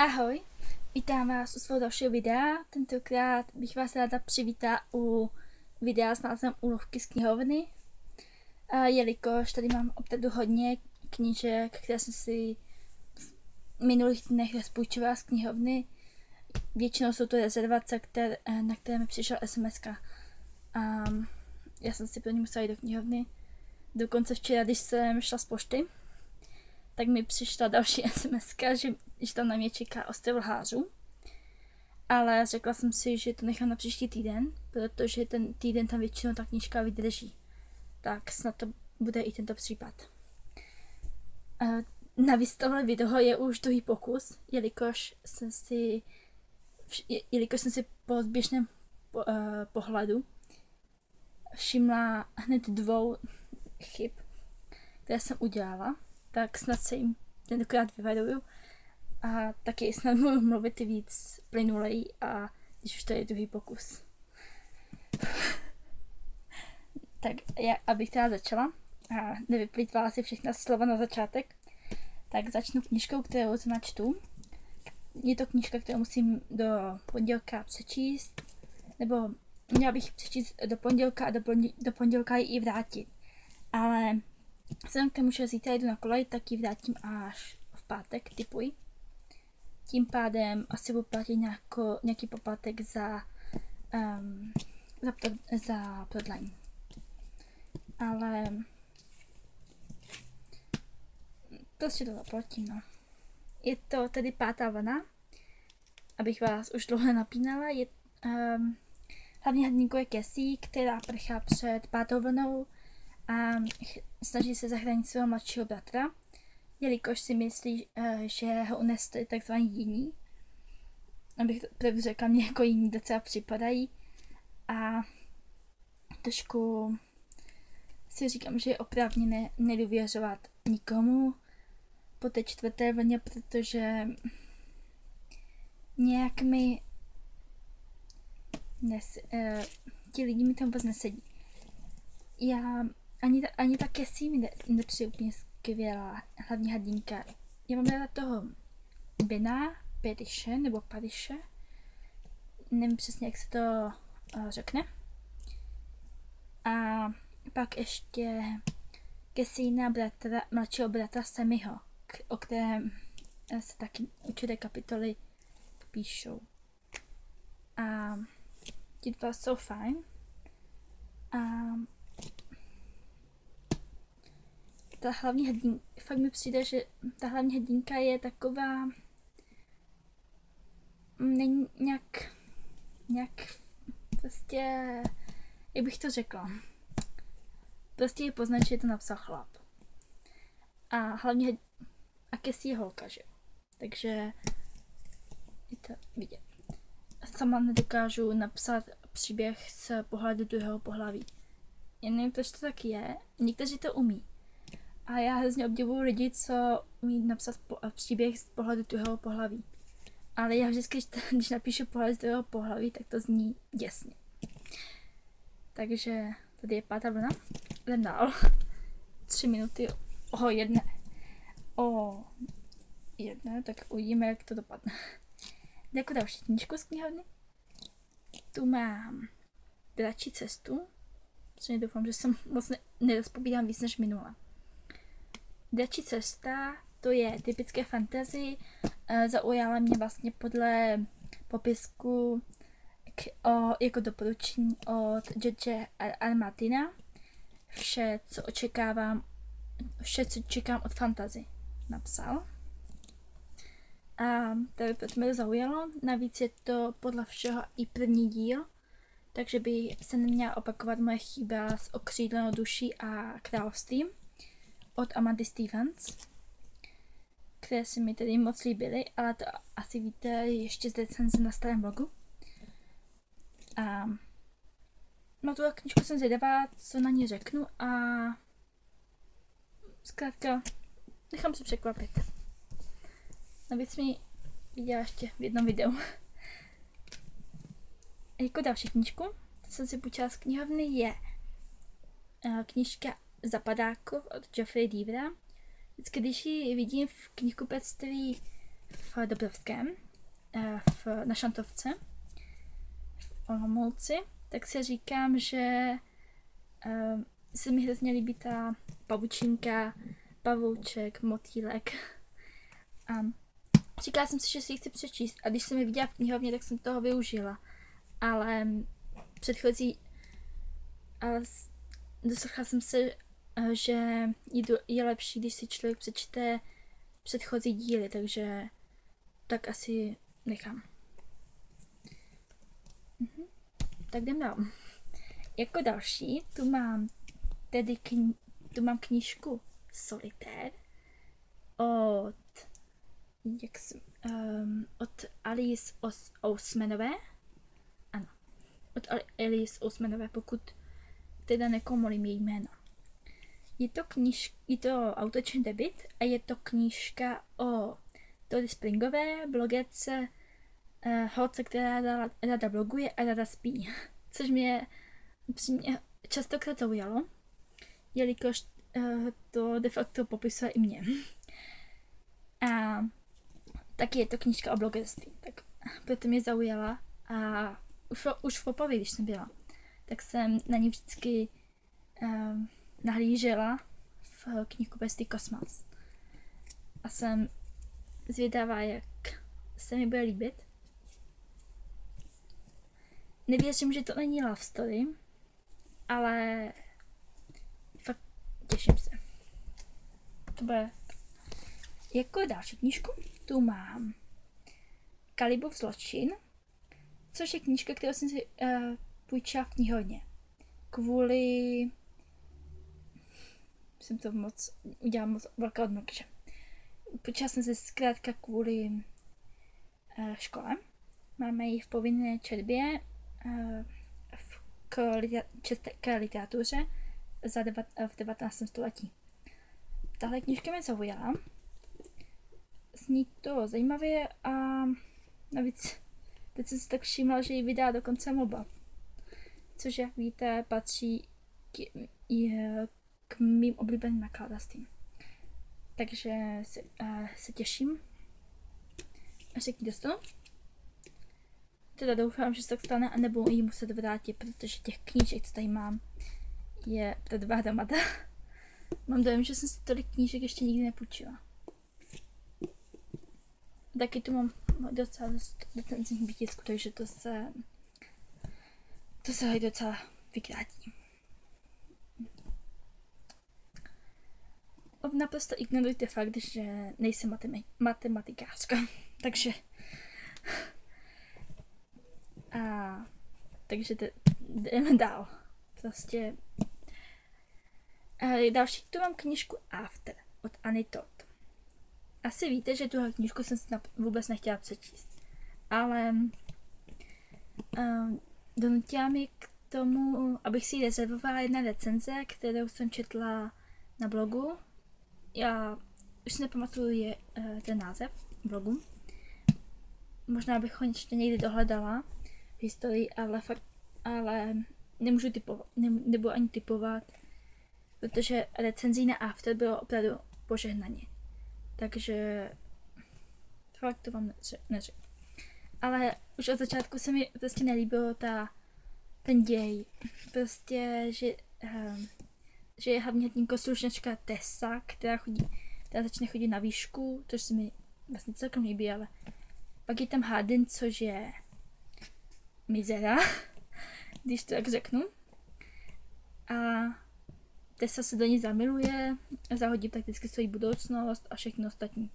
Ahoj, vítám vás u svého dalšího videa. Tentokrát bych vás ráda přivítala u videa s názvem Úlovky z knihovny. Jelikož tady mám opravdu hodně knížek, které jsem si v minulých dnech rozpůjčovala z knihovny. Většinou jsou to rezervace, na které mi přišla SMS-ka. Já jsem si pro ně musela jít do knihovny. Dokonce včera, když jsem šla z pošty, tak mi přišla další SMS-ka, že tam na mě čeká ostrov lhářů. Ale řekla jsem si, že to nechám na příští týden, protože ten týden tam většinou ta knížka vydrží. Tak snad to bude i tento případ. Navíc tohle video je už druhý pokus, jelikož jsem si po zběžném pohledu všimla hned 2 chyb, které jsem udělala. Tak snad se jim tentokrát vyvaruju a taky snad budu mluvit víc plynulej, a když už to je druhý pokus. Tak abych teda začala a nevyplýtvala si všechna slova na začátek, tak začnu knížkou, kterou se načtu. Je to knížka, kterou musím do pondělka přečíst, nebo měla bych přečíst do pondělka a do pondělka ji i vrátit. Ale vzhledem k tomu, že zítra jdu na kolej, tak ji vrátím až v pátek, tipuji. Tím pádem asi budu platit nějaký poplatek za prodlení. Ale prostě to zaplatím, no. Je to tedy 5. vlna, abych vás už dlouho napínala. Hlavní hrdinkou je Cassie, která prchá před 5. vlnou a snaží se zachránit svého mladšího bratra, jelikož si myslí, že ho unesli takzvaní jiní. Abych to pravdu řekla, mě jako jiní docela připadají. A trošku si říkám, že je oprávněné nedůvěřovat nikomu po té 4. vlně, protože nějak ti lidi mi tam vůbec nesedí. Ani ta Cassie mi nepřijde úplně skvělá hlavní hrdinka. Já mám ráda toho Bena Padiše, nebo Padiše. Nevím přesně, jak se to řekne. A pak ještě Cassiina mladšího bratra Sammyho, o kterém se taky určité kapitoly píšou. A ti 2 jsou fajn. A ta hlavní hrdinka, fakt mi přijde, že ta hlavní hrdinka je taková, není nějak prostě, jak bych to řekla, prostě je poznat, že je to napsal chlap. A hlavně Cassie je holka, že jo, takže je to vidět. Sama nedokážu napsat příběh z pohledu druhého pohlaví. Já nevím, proč to tak je, někteří to umí. A já hrozně obdivuju lidi, co umí napsat příběh z pohledu druhého pohlaví. Ale já vždycky, když napíšu pohled z druhého pohlaví, tak to zní děsně. Takže tady je 5. vlna. Jdem dál. 3 minuty. Jedné, tak uvidíme, jak to dopadne. Jako další knížku z knihovny. Tu mám Dračí cestu. Protože doufám, že jsem moc nerozpovídám víc než minule. Dračí cesta, to je typické fantasy, zaujala mě vlastně podle popisku jako doporučení od George R. Martina. Vše, co čekám od fantasy, napsal. A proto mě to zaujalo, navíc je to podle všeho i první díl, takže by se neměla opakovat moje chyba s Okřídlenou duší a královstvím od Amandy Stevens, které se mi tedy moc líbily, ale to asi víte ještě z recenze na starém blogu. A no, tu knížku jsem zvědavá, co na ní řeknu, a zkrátka nechám se překvapit. Navíc mi viděla ještě v jednom videu. Jako další knížku, to jsem si půjčila z knihovny, je knížka Zapadákov od Geoffrey Deavera. Vždycky, když ji vidím v knihkupectví v Dobrovském, na Šantovce, v Olomouci, tak si říkám, že se mi hrozně líbí ta pavučinka, pavouček, motýlek. A říkala jsem si, že si ji chci přečíst a když jsem ji viděla v knihovně, tak jsem toho využila. Ale doslechla jsem se, že je lepší, když si člověk přečte předchozí díly, takže tak asi nechám. Tak jdem dál. Jako další tu mám knížku Solitér od Alice Ousmanové. Ano, od Alice Ousmanové, pokud teda nekomolím její jméno. Je to autočný debut a je to knížka o Tori Springové, blogerce, holce, která ráda bloguje a ráda spí. Což mě častokrát zaujalo, jelikož to de facto popisuje i mě. A taky je to knížka o blogerství, tak proto mě zaujala a už v Opavě, když jsem byla, tak jsem na ní vždycky nahlížela v knihkupectví Kosmas. A jsem zvědavá, jak se mi bude líbit. Nevěřím, že to není love story, ale fakt těším se. To bude. Jako další knížku tu mám Kalibův zločin, což je knížka, kterou jsem si půjčila v knihovně. Jsem to udělala moc velké odmlky. Půjčila jsem si zkrátka kvůli škole. Máme ji v povinné četbě k literatuře v 19. století. Tahle knížka mě zaujala. Zní to zajímavě a navíc teď jsem si tak všimla, že ji vydá dokonce MOBA. Což, jak víte, patří k mým oblíbeným nakladatelstvím. Takže se těším, až se k ní dostanu. Teda doufám, že se tak stane a nebudu jí muset vrátit, protože těch knížek, co tady mám, je před hromada. Mám dojem, že jsem si tolik knížek ještě nikdy nepůjčila. Taky tu mám docela dost recenzních výtisků, takže to se docela vykrátí. Naprosto ignorujte fakt, že nejsem matematikářka, takže jdeme dál. Prostě další tu mám knížku After od Anny Todd. Asi víte, že tuhle knížku jsem si vůbec nechtěla přečíst, ale donutila mi k tomu, abych si rezervovala jedna recenze, kterou jsem četla na blogu. Já už si nepamatuju ten název blogu. Možná bych ho ještě někdy dohledala v historii, ale nemůžu typovat, nebudu ani typovat, protože recenzí na After bylo opravdu požehnaně. Takže fakt to vám neřeknu. Ale už od začátku se mi prostě nelíbilo ten děj. Prostě, že je hlavně slušňačka Tessa, která začne chodit na výšku, což se mi vlastně celkem líbí, ale pak je tam Hardin, což je mizera, když to tak řeknu. A Tessa se do ní zamiluje, zahodí prakticky svou budoucnost a všechno ostatní.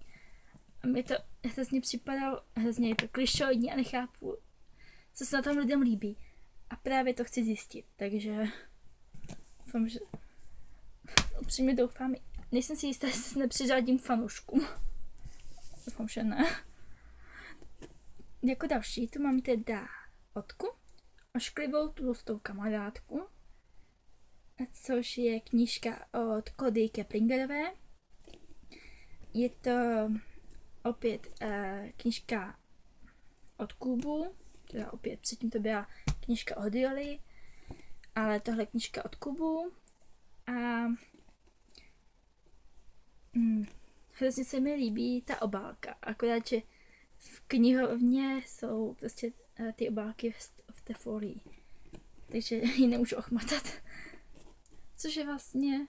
A mi to hrozně připadalo, hrozně je to klišoidní a nechápu, co se na tom lidem líbí. A právě to chci zjistit, takže doufám, že upřímně doufám, nejsem si jistá, jestli se nepřiřádím fanouškům. Doufám, že ne. Jako další tu mám teda Otku, ošklivou tlustou kamarádku, což je knížka od Cody Keplingerové. Je to opět knížka od Kubu, teda opět předtím to byla knížka od Dioli, ale tohle je knížka od Kubu a hrozně se mi líbí ta obálka, akorát, že v knihovně jsou prostě ty obálky v té folii. Takže ji nemůžu ochmatat. Což je vlastně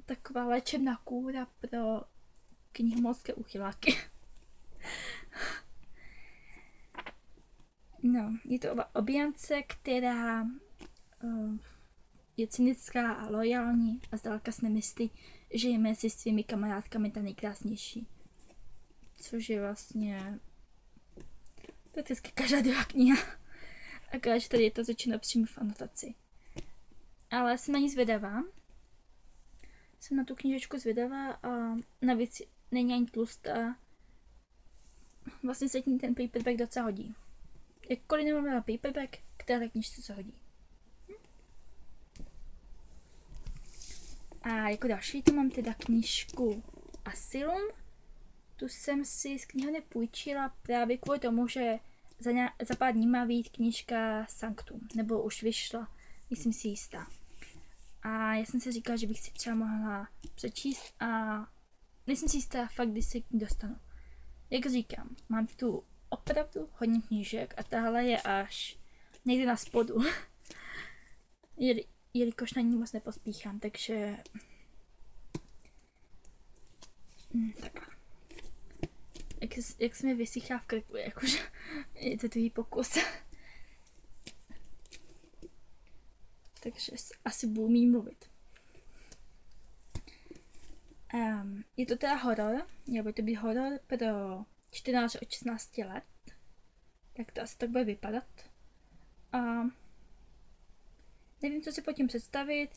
taková léčebná kůra pro knihomolské úchyláky. No, je to objímance, která je cynická a loajální a zdaleka si nemyslí, že je mezi svými kamarádkami ta nejkrásnější. Což je vlastně prakticky každá druhá kniha. Akorát, že tady je to začíná přímo v anotaci. Ale jsem na ní zvědavá. Jsem na tu knížečku zvědavá a navíc není ani tlustá. Vlastně se tím ten paperback docela hodí. Jakkoliv nemám měla paperback, k téhle knižce se hodí. A jako další tu mám teda knížku Asylum. Tu jsem si z knihovny půjčila právě kvůli tomu, že za pár dní má vyjít knížka Sanctum, nebo už vyšla, nejsem si jistá. A já jsem si říkala, že bych si třeba mohla přečíst a nejsem si jistá fakt, kdy se k ní dostanu. Jak říkám, mám tu opravdu hodně knížek a tahle je až někde na spodu. Jelikož na ní moc nepospíchám, takže takhle. Jak se mi vysychá v krku, jakože je to tvůj pokus. Takže asi budu mít mluvit. Je to teda horor, měl by to být horor pro 14 od 16 let. Tak to asi tak bude vypadat. A nevím, co si pod tím představit,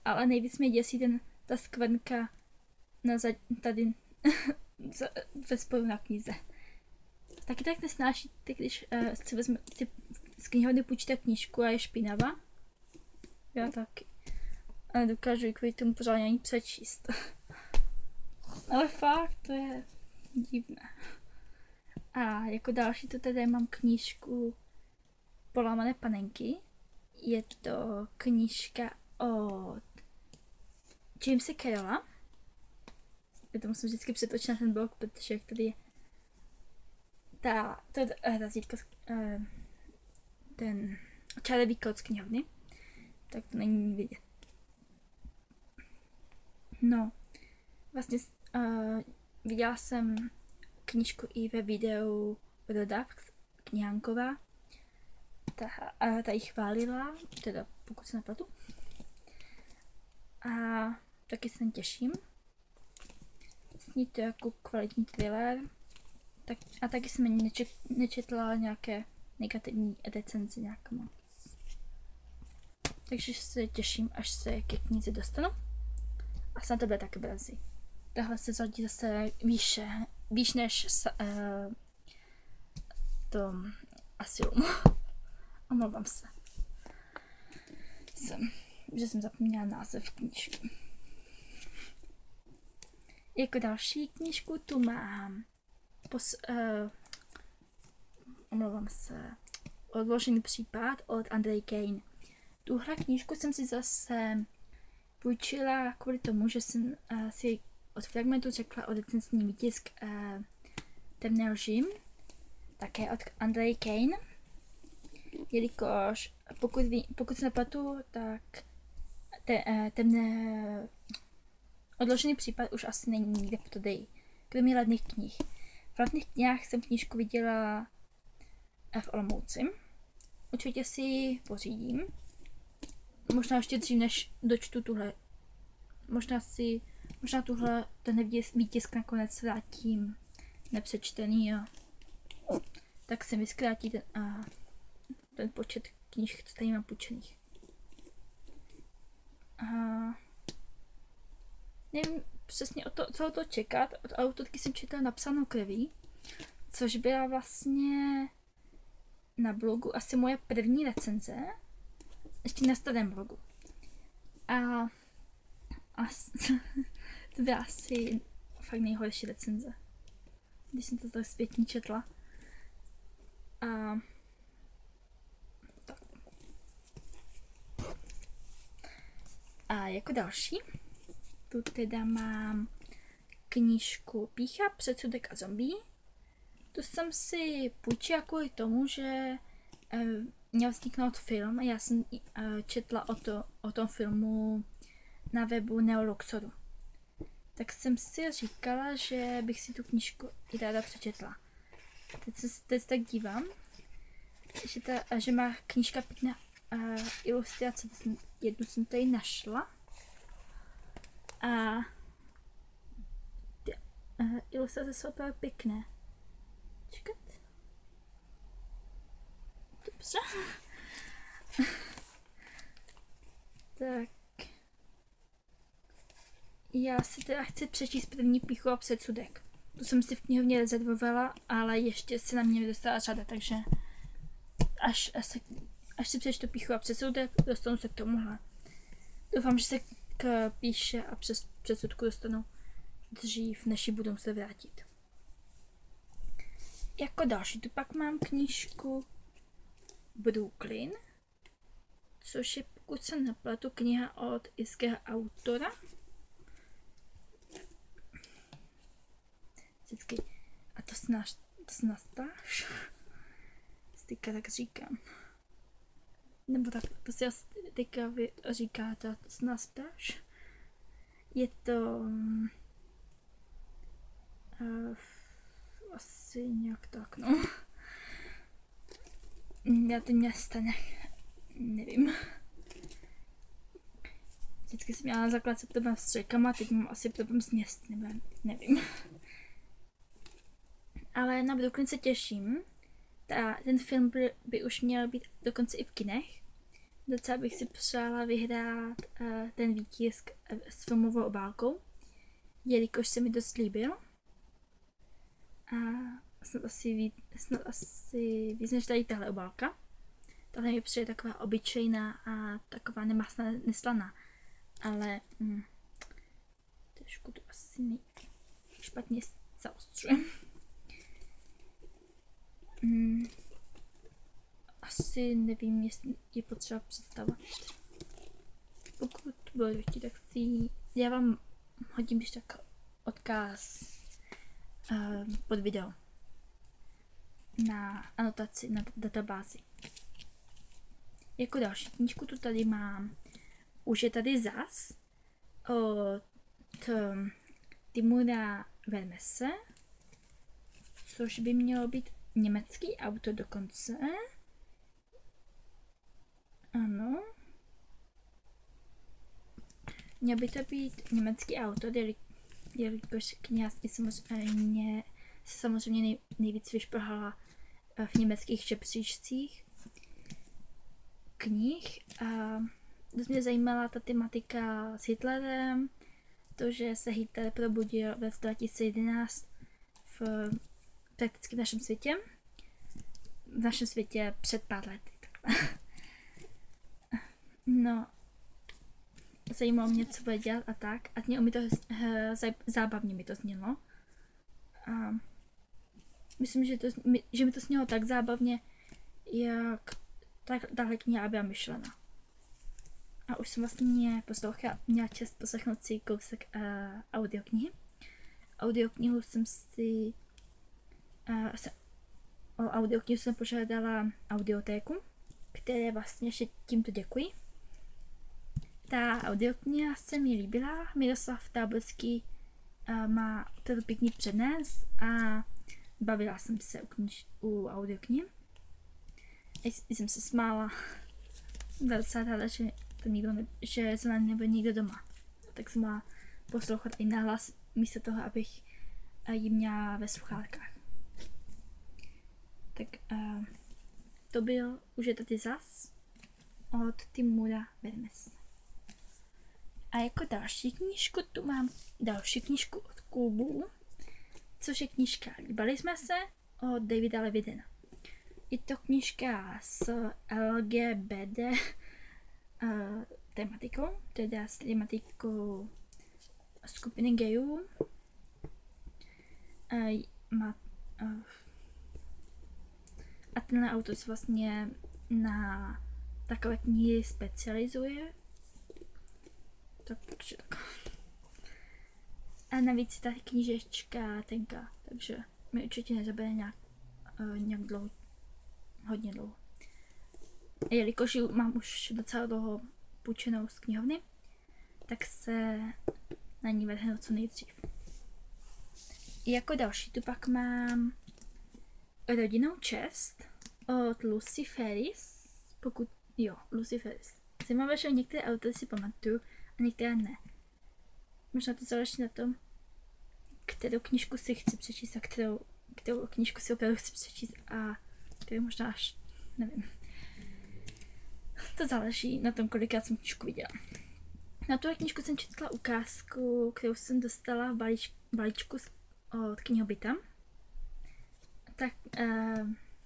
ale nejvíc mě děsí ta skvrnka tady ve spodu na knize. Taky tak nesnášíte, když si z knihovny půjčíte knížku a je špinavá? Já taky. A dokážu ji kvůli tomu pořádně ani přečíst. Ale fakt, to je divné. A jako další tu tady mám knížku Polámané panenky. Je to knížka od Jamese Carrolla. Já to musím vždycky přetočit na ten blog, protože jak tady je ta razítka, ten čarový kód z knihovny, tak to není vidět. No, vlastně viděla jsem knížku i ve videu Roda Knihanková. Ta ji chválila, teda pokud se nepletu. A taky se těším. Sní to jako kvalitní thriller. A taky jsem ani nečetla nějaké negativní recenze nějak moc. Takže se těším, až se ke knize dostanu. A snad to bude taky brzy. Tahle se zhodí zase výš než to Asylum. Omlouvám se. Že jsem zapomněla název knížky. Jako další knížku tu mám omlouvám se, Odložený případ od Andrej Kane. Tuhle knížku jsem si zase půjčila kvůli tomu, že jsem si od fragmentu řekla o recenzní výtisk Temné lži, také od Andrej Kane, jelikož pokud se nepletu, tak temné Odložený případ už asi není nikde v prodeji, kromě ledných knih. V ledných knihách jsem knížku viděla v Olomouci. Určitě si ji pořídím. Možná ještě dřív, než dočtu tuhle. Možná ten výtisk nakonec vrátím nepřečtený a tak se mi zkrátí ten počet knih, co tady mám půjčených. Nevím přesně co to čekat. Od autorky jsem četla Napsanou krví, což byla vlastně na blogu asi moje první recenze, ještě na starém blogu. A to byla asi fakt nejhorší recenze, když jsem to tak zpětně četla. A jako další tu teda mám knížku Pýcha, předsudek a zombie Tu jsem si půjčila kvůli tomu, že měl vzniknout film a já jsem četla o tom filmu na webu Neoluxoru. Tak jsem si říkala, že bych si tu knížku i ráda přečetla. Teď se tak dívám, že má knížka pěkná ilustrace. Jednu jsem tady našla. A ty ilustrace jsou opravdu pěkné. Čekat. Dobře. Tak. Já si teda chci přečíst první píchu a předsudek. Tu jsem si v knihovně rezervovala, ale ještě se na mě nedostala řada, takže až si přečtu píchu a předsudek, dostanu se k tomuhle. Doufám, že se k píše a předsudku dostanu dřív, než ji budu se vrátit. Jako další tu pak mám knížku Brooklyn, což je, pokud se nepletu, kniha od irského autora. Vždycky. A to snastáš? Teďka tak říkám. Nebo tak, to si teďka vy říkáte, to snastáš. Je to asi nějak tak, no. Já ty města nevím. Vždycky jsem měla na základce problém s řekama, teď mám asi problém s měst, nevím. Ale na Brooklyn se těším. Ten film by už měl být dokonce i v kinech. Docela bych si přála vyhrát ten výtisk s filmovou obálkou, jelikož se mi dost líbil. A snad asi víc než tady tahle obálka. Tahle mi přijde taková obyčejná a taková nemastná, neslaná. Ale trošku to asi špatně zaostřujem. Asi nevím, jestli je potřeba představovat. Pokud budete chtít, tak já vám hodím když tak odkaz pod video na anotaci, na databázi. Jako další knížku tu tady mám Už je tady zas od Timura Vermese, což by mělo být německý autor dokonce. Ano. Měl by to být německý autor, jelikož kniha samozřejmě nejvíc vyšplhala v německých žebříčcích knih. A dost mě zajímala ta tematika s Hitlerem, to, že se Hitler probudil v roce 2011 prakticky v našem světě. V našem světě před pár lety. No, zajímalo mě, co bude dělat a tak. A znělo mi to zábavně mi to znělo. A myslím, že mi to znělo tak zábavně, jak tahle kniha byla myšlena. A už jsem vlastně měla čas poslechnout si kousek audioknihy. Audioknihu jsem si o audioknihu jsem požádala Audiotéku, které vlastně ještě tímto děkuji. Ta audiokniha se mi líbila, Miroslav Táborský má opravdu pěkný přednes a bavila jsem se u audioknihy. Jsem se smála, docela ráda, že se nebyl nikdo doma. Tak jsem mohla poslouchat i nahlas, místo toho, abych ji měla ve sluchátkách. Tak to byl Už je tady zas od Timura Vermese. A jako další knížku tu mám další knížku od Klubu, což je knížka Líbali jsme se od Davida Levidena. Je to knížka s LGBT tematikou, teda s tematikou skupiny gayů. A tenhle autor se vlastně na takové knihy specializuje. Takže tak. A navíc ta knížečka tenká, takže mi určitě nezabere nějak dlouho, hodně dlouho. A jelikož ji mám už docela dlouho půjčenou z knihovny, tak se na ní vrhnu co nejdřív. Jako další tu pak mám Rodinnou čest od Lucy Ferris, pokud jo, Lucy Ferris. Zajímavé, že některé autory si pamatuju a některé ne. Možná to záleží na tom, kterou knížku si chci přečíst a kterou knížku si opravdu chci přečíst a kterou možná až nevím. To záleží na tom, kolikrát jsem knížku viděla. Na tuhle knížku jsem četla ukázku, kterou jsem dostala v balíčku od knihobyta. Tak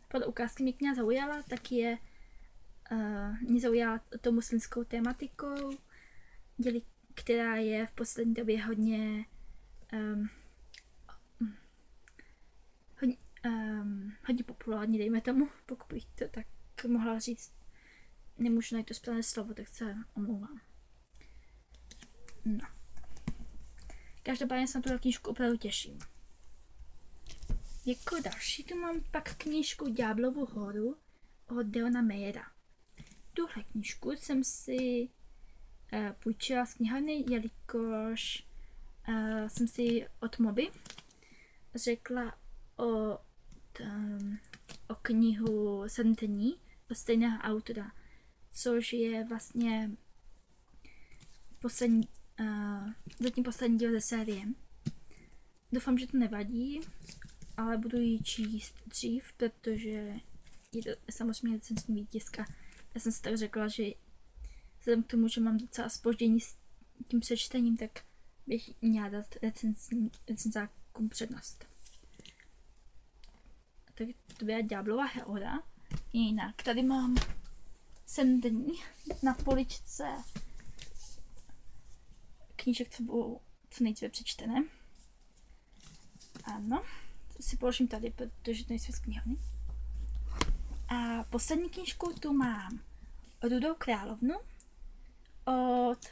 podle ukázky mě kniha zaujala, tak mě zaujala tou muslimskou tématikou, která je v poslední době hodně populární, dejme tomu, pokud bych to tak mohla říct. Nemůžu najít to správné slovo, tak se omlouvám. No. Každopádně se na tuhle knížku opravdu těším. Jako další tu mám pak knížku Ďáblovu horu od Deona Meyera. Tuhle knížku jsem si půjčila z knihovny, jelikož jsem si od Moby řekla o knihu 7 dní od stejného autora, což je vlastně zatím poslední díl ze série. Doufám, že to nevadí, ale budu ji číst dřív, protože je to samozřejmě recenzní výtisk a já jsem si tak řekla, že vzhledem k tomu, že mám docela zpoždění s tím přečtením, tak bych měla dát recenzákům přednost. Tak to byla Ďáblova hora. Jinak tady mám 7 dní na poličce knížek, co budou co nejdříve přečtené. Ano, to si položím tady, protože to nejsou z knihovny. A poslední knížku tu mám Rudou královnu od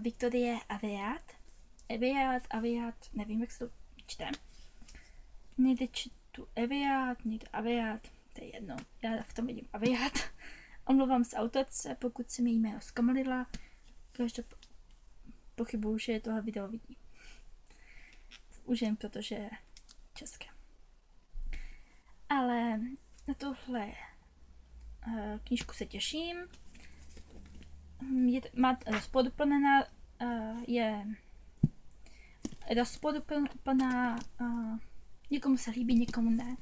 Victorie Aveyard, nevím, jak se to čte. Někde čtu Aveyard, někde Aveyard, to je jedno, já v tom vidím Aveyard. Omlouvám se autorce, pokud se mi jméno zkomolila, každopádně pochybuju, že tohle video vidí. Už jen protože je české. Ale na tohle knížku se těším. Je rozporuplná, někomu se líbí, někomu ne.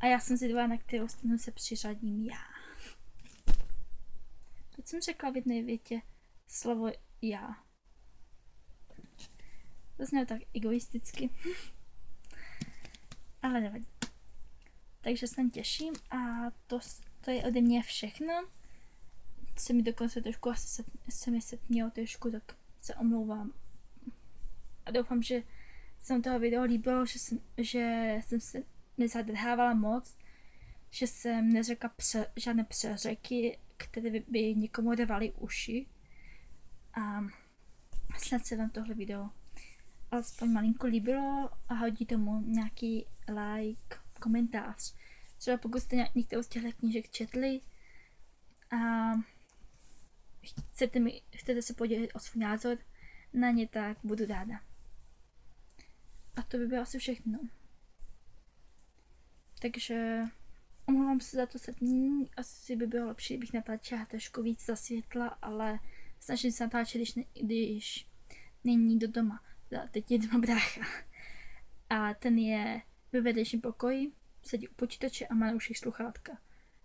A já jsem zvědavá, na kterou stranu se přiřadím já. Teď jsem řekla v jedné větě slovo já. To znělo tak egoisticky. Ale nevadí. Takže se těším a to je ode mě všechno. Se mi dokonce trošku asi se mi setmělo trošku, tak se omlouvám. A doufám, že se mi toho video líbilo, že jsem se nezadrhávala moc, že jsem neřekla žádné přeřeky, které by někomu rvaly uši. A snad se vám tohle video alespoň malinko líbilo a hodí tomu nějaký like, komentář. Třeba pokud jste některou z těchto knížek četli a chcete se podělit o svůj názor na ně, tak budu ráda. A to by bylo asi všechno. Takže omlouvám se za to setní, asi by bylo lepší, kdybych natáčela trošku víc za světla, ale snažím se natáčet, když není nikdo doma. Teď je doma brácha. A ten je ve vedlejším pokoji, sedí u počítače a má na uších sluchátka.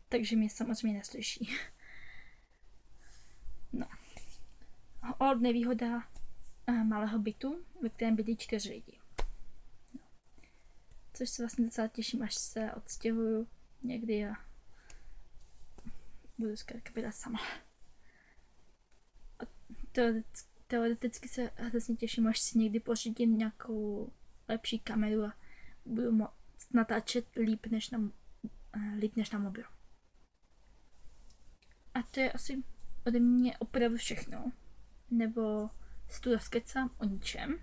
Takže mě samozřejmě neslyší. No. Nevýhoda malého bytu, ve kterém bydlí 4 lidi. No. Což se vlastně docela těším, až se odstěhuju někdy a budu zkrátka bydlet sama. A teoreticky se hrozně těším, až si někdy pořídím nějakou lepší kameru a budu moct natáčet líp než na mobil. A to je asi ode mě opravdu všechno. Nebo si tu rozkecám o ničem.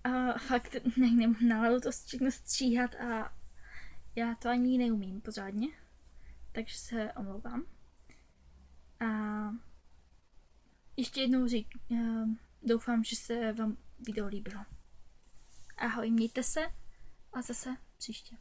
A fakt nemám náladu to všechno stříhat a Já to ani neumím pořádně, takže se omlouvám. A ještě jednou doufám, že se vám video líbilo. Ahoj, mějte se a zase příště.